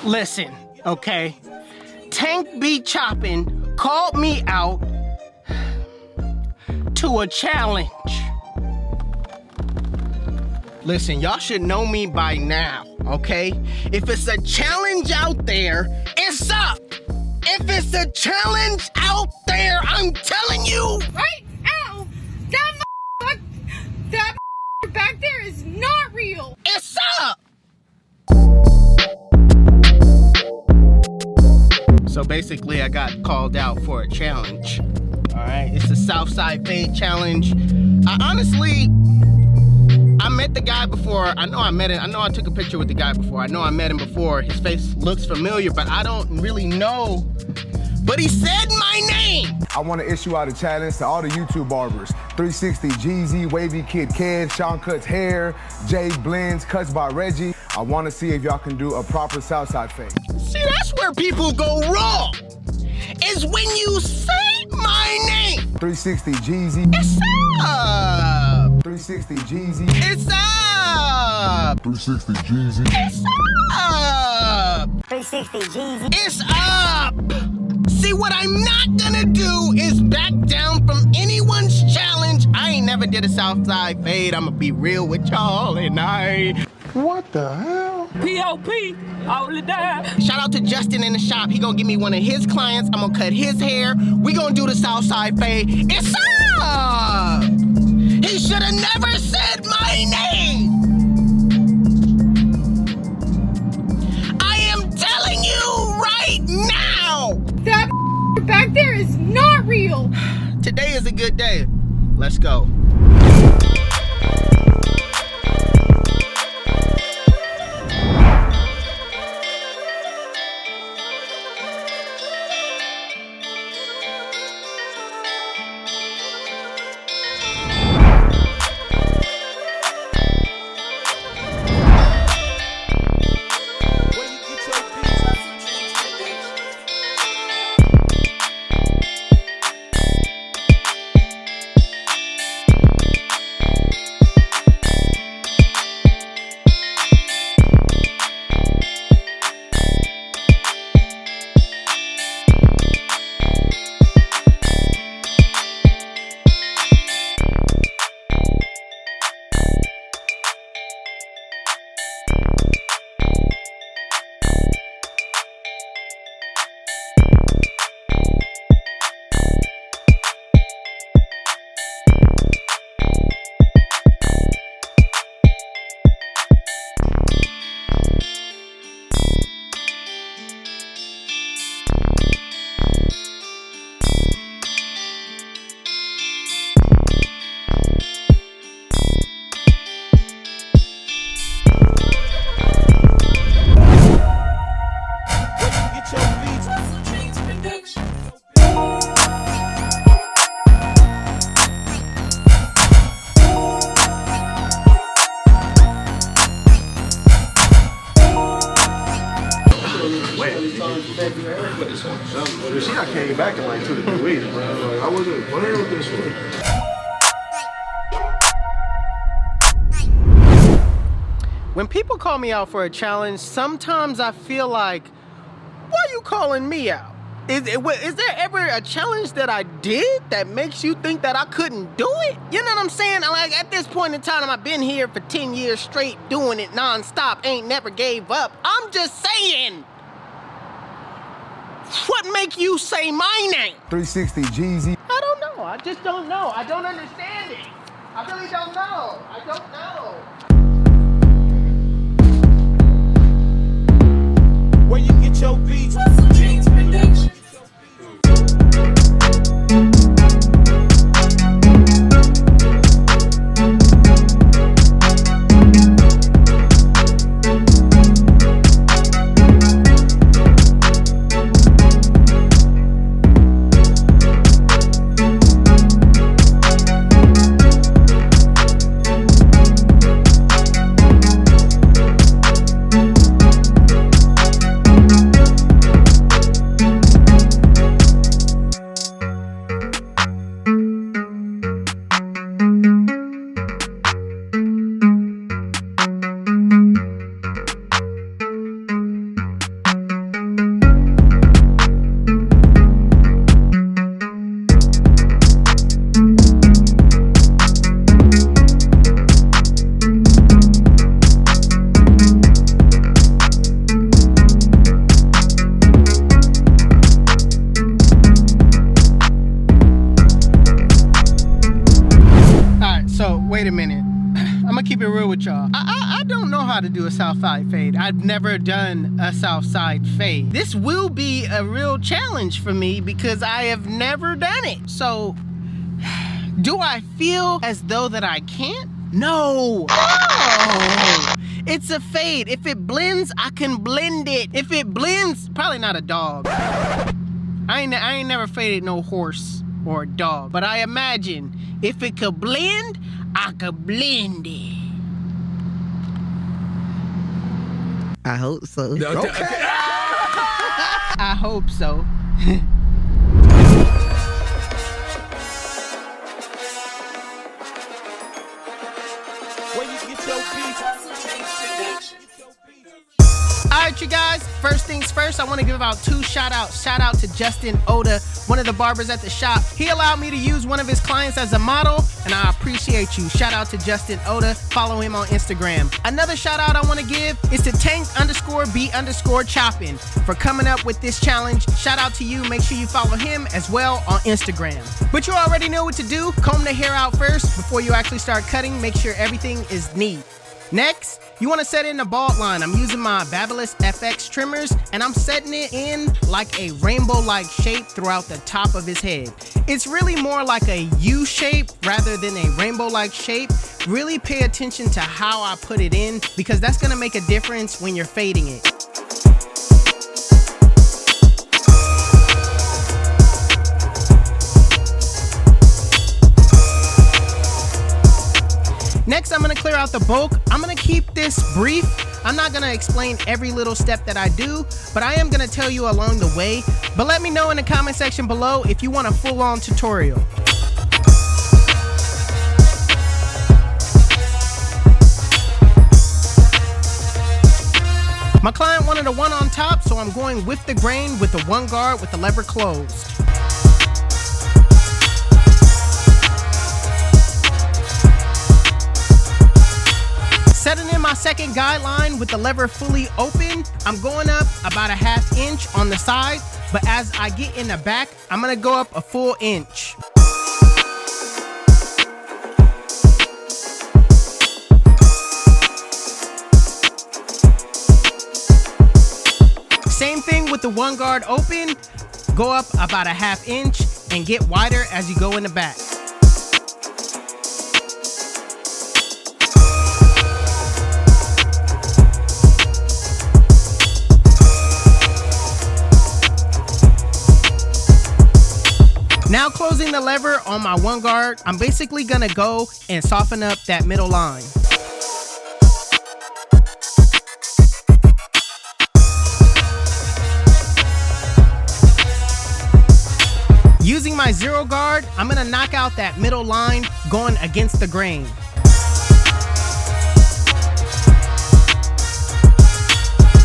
Listen, okay? Tank B Choppin' called me out to a challenge. Listen, y'all should know me by now, okay? If it's a challenge out there, it's up. If it's a challenge out there, I'm telling you. Right now, that back there is not real. It's up. So basically, I got called out for a challenge. All right, it's the Southside Fade Challenge. I met the guy before. I know I met him. I know I took a picture with the guy before. I know I met him before. His face looks familiar, but I don't really know. But he said my name. I want to issue out a challenge to all the YouTube barbers. 360 Jeezy, Wavy Kid Ked, Sean Cuts Hair, Jay Blends, Cuts by Reggie. I want to see if y'all can do a proper Southside fade. See, that's where people go wrong. Is when you say my name. 360 Jeezy. It's up. 360 Jeezy. It's up. 360 Jeezy. It's up. 360 Jeezy. It's up. See, what I'm not gonna do is back down from anyone's challenge. I ain't never did a Southside fade. I'ma be real with y'all, and What the hell? P.O.P. all the time. Shout out to Justin in the shop. He gonna give me one of his clients. I'm gonna cut his hair. We gonna do the Southside fade. It's up. He should have never said my name. I am telling you right now. That back there is not real. Today is a good day. Let's go. See, I came back in like 2 to 3 weeks, bro. Like, I wasn't playing with this one. When people call me out for a challenge, sometimes I feel like, why are you calling me out? Is there ever a challenge that I did that makes you think that I couldn't do it? You know what I'm saying? Like, at this point in time, I've been here for 10 years straight doing it nonstop, ain't never gave up. I'm just saying. What make you say my name? 360 Jeezy. I don't know. I just don't know. I don't understand it. I really don't know. I don't know. Where you get your beats? HustleDreamProduction. wait a minute. I'm gonna keep it real with y'all. I don't know how to do a Southside fade. I've never done a Southside fade. This will be a real challenge for me because I have never done it. So, do I feel as though that I can't? No. Oh, it's a fade. If it blends, I can blend it. If it blends, probably not a dog. I ain't never faded no horse or a dog, but I imagine if it could blend, I could blend it. I hope so. Okay. I hope so. Where you get your beats? HustleDreamProduction. Alright, you guys, first things first, I want to give out 2 shout outs. Shout out to Justin Oda, one of the barbers at the shop. He allowed me to use one of his clients as a model, and I appreciate you. Shout out to Justin Oda. Follow him on Instagram. Another shout out I want to give is to Tank_B_chopping for coming up with this challenge. Shout out to you. Make sure you follow him as well on Instagram. But you already know what to do. Comb the hair out first before you actually start cutting. Make sure everything is neat. Next, you want to set in the bald line. I'm using my Babyliss FX trimmers and I'm setting it in like a rainbow-like shape throughout the top of his head. It's really more like a U shape rather than a rainbow-like shape. Really pay attention to how I put it in because that's going to make a difference when you're fading it. Next, I'm gonna clear out the bulk. I'm gonna keep this brief. I'm not gonna explain every little step that I do, but I am gonna tell you along the way. But let me know in the comment section below if you want a full-on tutorial. My client wanted a 1 on top, so I'm going with the grain with the 1 guard with the lever closed. Setting in my second guideline with the lever fully open, I'm going up about a 1/2 inch on the side, but as I get in the back, I'm gonna go up a full inch. Same thing with the 1 guard open, go up about a 1/2 inch and get wider as you go in the back. Now closing the lever on my 1 guard, I'm basically gonna go and soften up that middle line. Using my 0 guard, I'm gonna knock out that middle line going against the grain.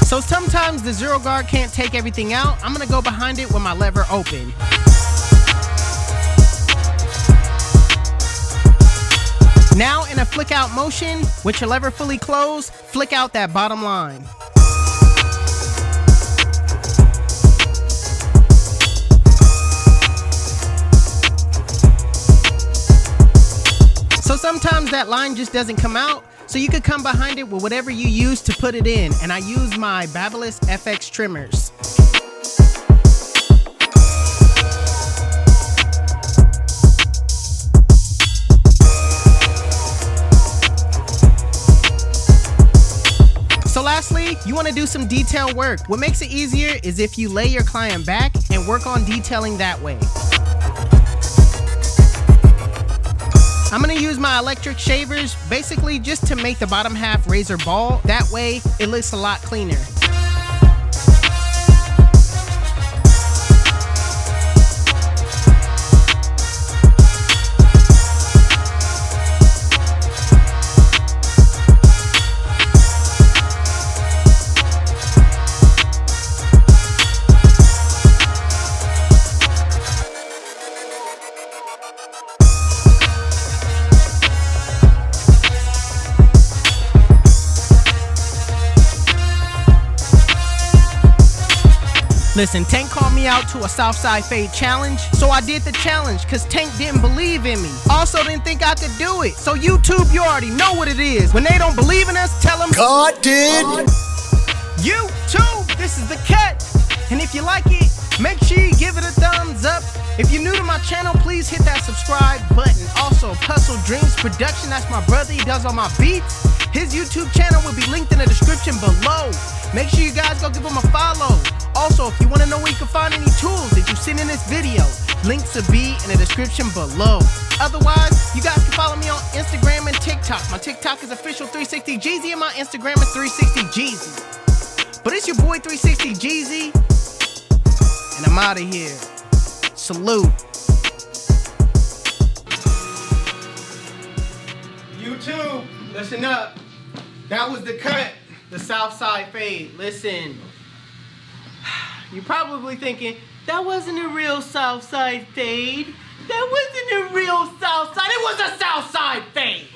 So sometimes the 0 guard can't take everything out. I'm gonna go behind it with my lever open. Now in a flick out motion, with your lever fully closed, flick out that bottom line. So sometimes that line just doesn't come out, so you could come behind it with whatever you use to put it in, and I use my Babyliss FX trimmers. So lastly, you want to do some detail work. What makes it easier is if you lay your client back and work on detailing that way. I'm going to use my electric shavers basically just to make the bottom half razor bald. That way it looks a lot cleaner. Listen, Tank called me out to a Southside fade challenge, so I did the challenge, cause Tank didn't believe in me. Also didn't think I could do it. So YouTube, you already know what it is. When they don't believe in us, tell them God did. YouTube, this is the cut. And if you like it, make sure you give it a thumbs up. If you're new to my channel, please hit that subscribe button. Also, HustleDreamProduction, that's my brother, he does all my beats. His YouTube channel will be linked in the description below. Make sure you guys go give him a follow. Also, if you want to know where you can find any tools that you've seen in this video, links will be in the description below. Otherwise, you guys can follow me on Instagram and TikTok. My TikTok is official 360 Jeezy and my Instagram is 360 Jeezy. But it's your boy 360 Jeezy, and I'm out of here. Salute. YouTube, listen up. That was the cut, the Southside fade. Listen, you're probably thinking, that wasn't a real Southside fade. That wasn't a real Southside. It was a Southside fade.